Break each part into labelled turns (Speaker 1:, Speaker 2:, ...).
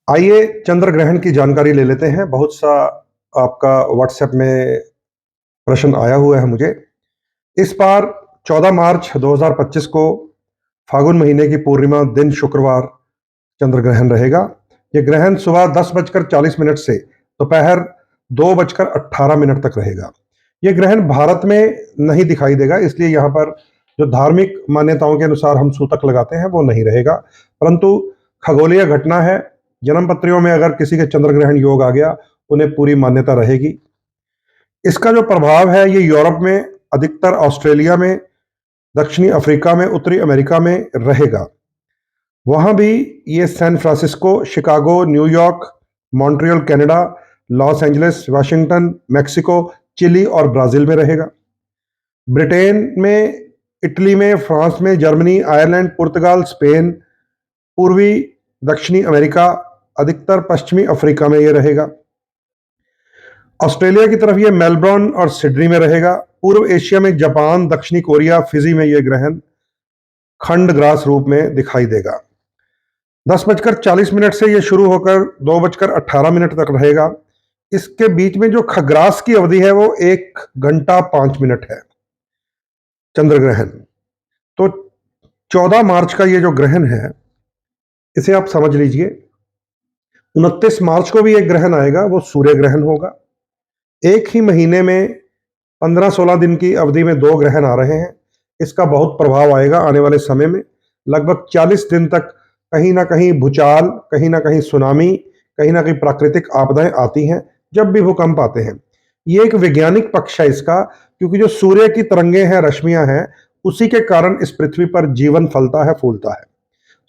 Speaker 1: आइए चंद्र ग्रहण की जानकारी ले लेते हैं। बहुत सा आपका व्हाट्सएप में प्रश्न आया हुआ है मुझे। इस बार 14 मार्च 2025 को फागुन महीने की पूर्णिमा दिन शुक्रवार चंद्र ग्रहण रहेगा। यह ग्रहण सुबह 10:40 से दोपहर 2:18 तक रहेगा। यह ग्रहण भारत में नहीं दिखाई देगा, इसलिए यहाँ पर जो धार्मिक मान्यताओं के अनुसार हम सूतक लगाते हैं वो नहीं रहेगा, परंतु खगोलीय घटना है। जन्म पत्रियों में अगर किसी के चंद्र ग्रहण योग आ गया, उन्हें पूरी मान्यता रहेगी। इसका जो प्रभाव है ये यूरोप में, अधिकतर ऑस्ट्रेलिया में, दक्षिणी अफ्रीका में, उत्तरी अमेरिका में रहेगा। वहां भी ये San Francisco, Chicago, New York, Montreal Canada, Los Angeles, Washington, Mexico, Chile और ब्राजील में रहेगा। ब्रिटेन में, इटली में, फ्रांस में, जर्मनी, आयरलैंड, पुर्तगाल, स्पेन, पूर्वी दक्षिणी अमेरिका, अधिकतर पश्चिमी अफ्रीका में ये रहेगा। ऑस्ट्रेलिया की तरफ ये मेलबर्न और सिडनी में रहेगा। पूर्व एशिया में जापान, दक्षिणी कोरिया, फिजी में यह ग्रहण खंड ग्रास रूप में दिखाई देगा। 10:40 से यह शुरू होकर 2:18 तक रहेगा। इसके बीच में जो खग्रास की अवधि है वो 1 घंटा 5 मिनट है चंद्र ग्रहण। तो 14 मार्च का ये जो ग्रहण है इसे आप समझ लीजिए। 29 मार्च को भी एक ग्रहण आएगा, वो सूर्य ग्रहण होगा। एक ही महीने में 15-16 दिन की अवधि में 2 ग्रहण आ रहे हैं। इसका बहुत प्रभाव आएगा आने वाले समय में। लगभग 40 दिन तक कहीं ना कहीं भूचाल, कहीं ना कहीं सुनामी, कहीं ना कहीं प्राकृतिक आपदाएं आती हैं जब भी भूकंप आते हैं। ये एक वैज्ञानिक पक्ष है इसका, क्योंकि जो सूर्य की तरंगें हैं, रश्मियां हैं, उसी के कारण इस पृथ्वी पर जीवन फलता है, फूलता है।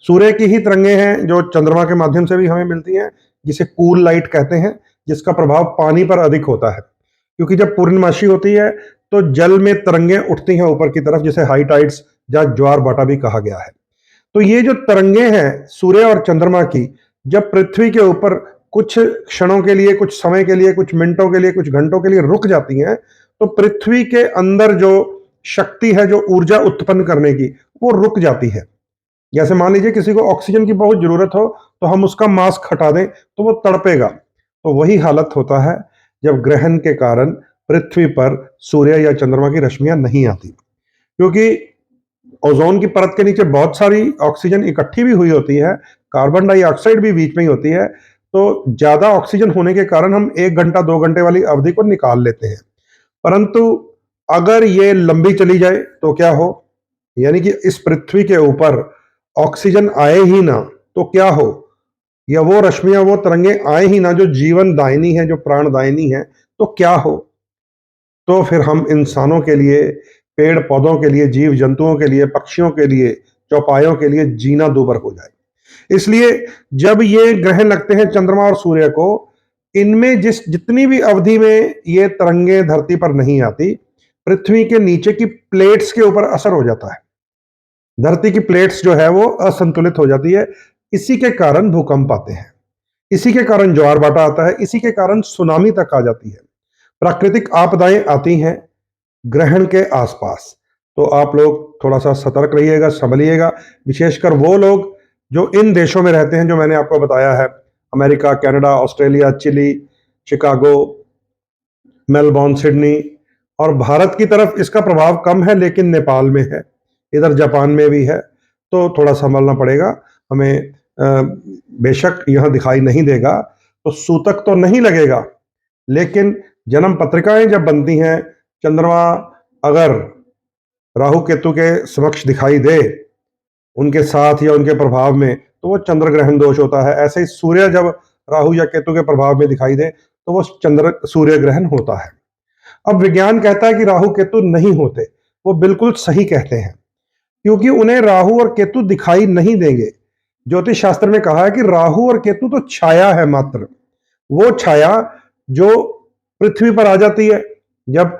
Speaker 1: सूर्य की ही तरंगें हैं जो चंद्रमा के माध्यम से भी हमें मिलती हैं, जिसे कूल लाइट कहते हैं, जिसका प्रभाव पानी पर अधिक होता है। क्योंकि जब पूर्णमासी होती है तो जल में तरंगें उठती हैं ऊपर की तरफ, जिसे हाई टाइड्स या ज्वार भाटा भी कहा गया है। तो ये जो तरंगें हैं सूर्य और चंद्रमा की, जब पृथ्वी के ऊपर कुछ क्षणों के लिए, कुछ समय के लिए, कुछ मिनटों के लिए, कुछ घंटों के लिए रुक जाती हैं, तो पृथ्वी के अंदर जो शक्ति है, जो ऊर्जा उत्पन्न करने की, वो रुक जाती है। जैसे मान लीजिए किसी को ऑक्सीजन की बहुत जरूरत हो, तो हम उसका मास्क हटा दें तो वो तड़पेगा। तो वही हालत होता है जब ग्रहण के कारण पृथ्वी पर सूर्य या चंद्रमा की रश्मियां नहीं आती, क्योंकि ओजोन की परत के नीचे बहुत सारी ऑक्सीजन इकट्ठी भी हुई होती है, कार्बन डाइऑक्साइड भी बीच में ही होती है। तो ज्यादा ऑक्सीजन होने के कारण हम 1 घंटा 2 घंटे वाली अवधि को निकाल लेते हैं, परंतु अगर ये लंबी चली जाए तो क्या हो, यानी कि इस पृथ्वी के ऊपर ऑक्सीजन आए ही ना तो क्या हो, या वो रश्मियां, वो तरंगे आए ही ना जो जीवन दायिनी है, जो प्राणदायिनी है, तो क्या हो। तो फिर हम इंसानों के लिए, पेड़ पौधों के लिए, जीव जंतुओं के लिए, पक्षियों के लिए, चौपायों के लिए जीना दूभर हो जाए। इसलिए जब ये ग्रहण लगते हैं चंद्रमा और सूर्य को, इनमें जितनी भी अवधि में ये तरंगे धरती पर नहीं आती, पृथ्वी के नीचे की प्लेट्स के ऊपर असर हो जाता है। धरती की प्लेट्स जो है वो असंतुलित हो जाती है। इसी के कारण भूकंप आते हैं, इसी के कारण ज्वार भाटा आता है, इसी के कारण सुनामी तक आ जाती है। प्राकृतिक आपदाएं आती हैं ग्रहण के आसपास। तो आप लोग थोड़ा सा सतर्क रहिएगा, संभलिएगा। विशेषकर वो लोग जो इन देशों में रहते हैं जो मैंने आपको बताया है, America, Canada, Australia, Chile, Chicago, Melbourne, Sydney. और भारत की तरफ इसका प्रभाव कम है, लेकिन नेपाल में है, इधर जापान में भी है। तो थोड़ा संभलना पड़ेगा हमें। बेशक यहां दिखाई नहीं देगा तो सूतक तो नहीं लगेगा, लेकिन जन्म पत्रिकाएं जब बनती हैं, चंद्रमा अगर राहु केतु के समक्ष दिखाई दे, उनके साथ या उनके प्रभाव में, तो वो चंद्र ग्रहण दोष होता है। ऐसे ही सूर्य जब राहु या केतु के प्रभाव में दिखाई दे तो वो चंद्र सूर्य ग्रहण होता है। अब विज्ञान कहता है कि राहु केतु नहीं होते। वो बिल्कुल सही कहते हैं, क्योंकि उन्हें राहु और केतु दिखाई नहीं देंगे। ज्योतिष शास्त्र में कहा है कि राहु और केतु तो छाया है मात्र, वो छाया जो पृथ्वी पर आ जाती है जब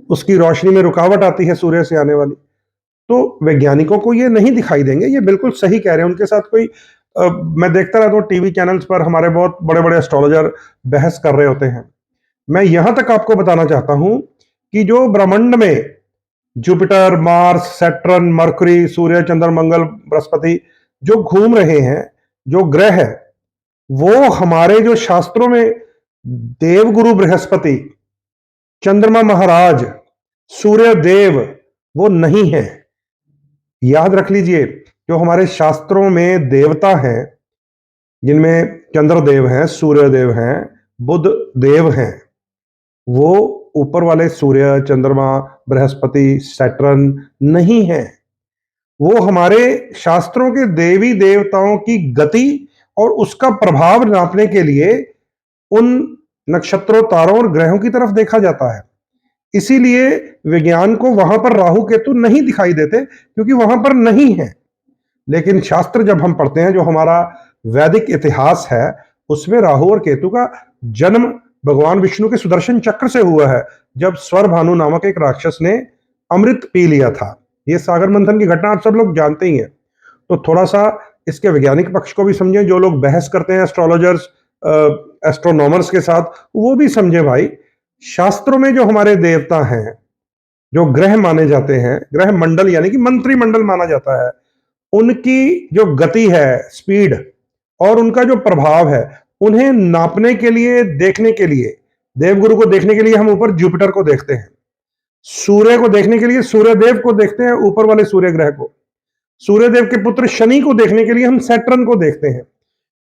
Speaker 1: उसकी रोशनी में रुकावट आती है सूर्य से आने वाली। तो वैज्ञानिकों को ये नहीं दिखाई देंगे, ये बिल्कुल सही कह रहे हैं। उनके साथ कोई मैं देखता रहता हूँ टीवी चैनल्स पर, हमारे बहुत बड़े बड़े एस्ट्रोलॉजर बहस कर रहे होते हैं। मैं यहां तक आपको बताना चाहता हूं कि जो ब्रह्मांड में जुपिटर, मार्स, सैटर्न, मरकरी, सूर्य, चंद्र, मंगल, बृहस्पति जो घूम रहे हैं, जो ग्रह है, वो हमारे जो शास्त्रों में देवगुरु बृहस्पति, चंद्रमा महाराज, सूर्य देव वो नहीं है। याद रख लीजिए, जो हमारे शास्त्रों में देवता हैं, जिनमें चंद्रदेव हैं, सूर्य देव हैं, बुध देव हैं, वो ऊपर वाले सूर्य, चंद्रमा, बृहस्पति, सैटर्न नहीं है। वो हमारे शास्त्रों के देवी देवताओं की गति और उसका प्रभाव नापने के लिए उन नक्षत्रों, तारों और ग्रहों की तरफ देखा जाता है। इसीलिए विज्ञान को वहां पर राहु केतु नहीं दिखाई देते, क्योंकि वहां पर नहीं है। लेकिन शास्त्र जब हम पढ़ते हैं, जो हमारा वैदिक इतिहास है, उसमें राहु और केतु का जन्म भगवान विष्णु के सुदर्शन चक्र से हुआ है, जब स्वर भानु नामक एक राक्षस ने अमृत पी लिया था। ये सागर मंथन की घटना आप सब लोग जानते ही हैं। तो थोड़ा सा इसके वैज्ञानिक पक्ष को भी समझें। जो लोग बहस करते हैं एस्ट्रोलॉजर्स, एस्ट्रोनॉमर्स के साथ, वो भी समझे भाई। शास्त्रों में जो हमारे देवता हैं, जो ग्रह माने जाते हैं, ग्रह मंडल यानी कि मंत्रिमंडल माना जाता है, उनकी जो गति है, स्पीड, और उनका जो प्रभाव है, उन्हें नापने के लिए, देखने के लिए, देवगुरु को देखने के लिए हम ऊपर जुपिटर को देखते हैं। सूर्य को देखने के लिए सूर्य देव को देखते हैं, ऊपर वाले सूर्य ग्रह को। सूर्य देव के पुत्र शनि को देखने के लिए हम सैटर्न को देखते हैं,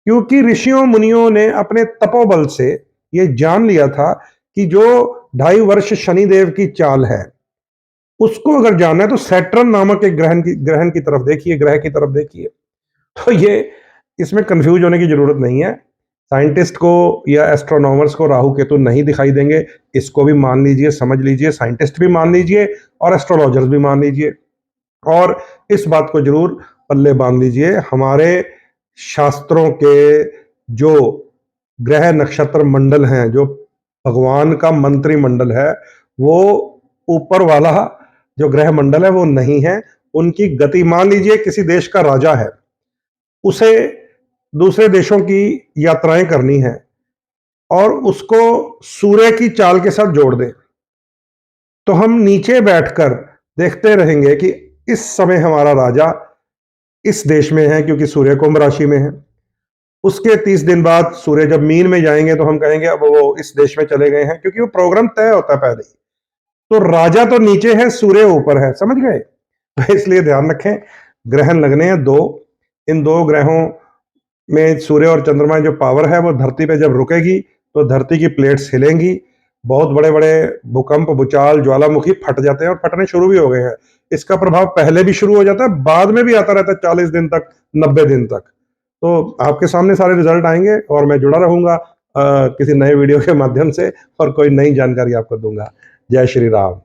Speaker 1: क्योंकि ऋषियों मुनियों ने अपने तपोबल से यह जान लिया था कि जो 2.5 वर्ष शनिदेव की चाल है, उसको अगर जानना है तो सैटर्न नामक एक ग्रहण की तरफ देखिए, ग्रह की तरफ देखिए। तो ये इसमें कंफ्यूज होने की जरूरत नहीं है। साइंटिस्ट को या एस्ट्रोनॉमर्स को राहु केतु नहीं दिखाई देंगे, इसको भी मान लीजिए, समझ लीजिए, साइंटिस्ट भी मान लीजिए और एस्ट्रोलॉजर्स भी मान लीजिए। और इस बात को जरूर पल्ले बांध लीजिए, हमारे शास्त्रों के जो ग्रह नक्षत्र मंडल हैं, जो भगवान का मंत्रिमंडल है, वो ऊपर वाला जो ग्रह मंडल है वो नहीं है। उनकी गति, मान लीजिए किसी देश का राजा है, उसे दूसरे देशों की यात्राएं करनी है और उसको सूर्य की चाल के साथ जोड़ दें, तो हम नीचे बैठकर देखते रहेंगे कि इस समय हमारा राजा इस देश में है, क्योंकि सूर्य कुंभ राशि में है। उसके 30 दिन बाद सूर्य जब मीन में जाएंगे तो हम कहेंगे अब वो इस देश में चले गए हैं, क्योंक't वो प्रोग्राम तय होता है पहले ही। तो राजा तो नीचे है, सूर्य ऊपर है, समझ गए। तो इसलिए ध्यान रखें, ग्रहण लगने हैं 2। इन 2 ग्रहों में सूर्य और चंद्रमा जो पावर है वो धरती पे जब रुकेगी तो धरती की प्लेट्स हिलेंगी, बहुत बड़े बड़े भूकंप, भूचाल, ज्वालामुखी फट जाते हैं और फटने शुरू भी हो गए हैं। इसका प्रभाव पहले भी शुरू हो जाता है, बाद में भी आता रहता है, 40 दिन तक, 90 दिन तक। तो आपके सामने सारे रिजल्ट आएंगे और मैं जुड़ा रहूंगा किसी नए वीडियो के माध्यम से, और कोई नई जानकारी आपको दूंगा। जय श्री राम।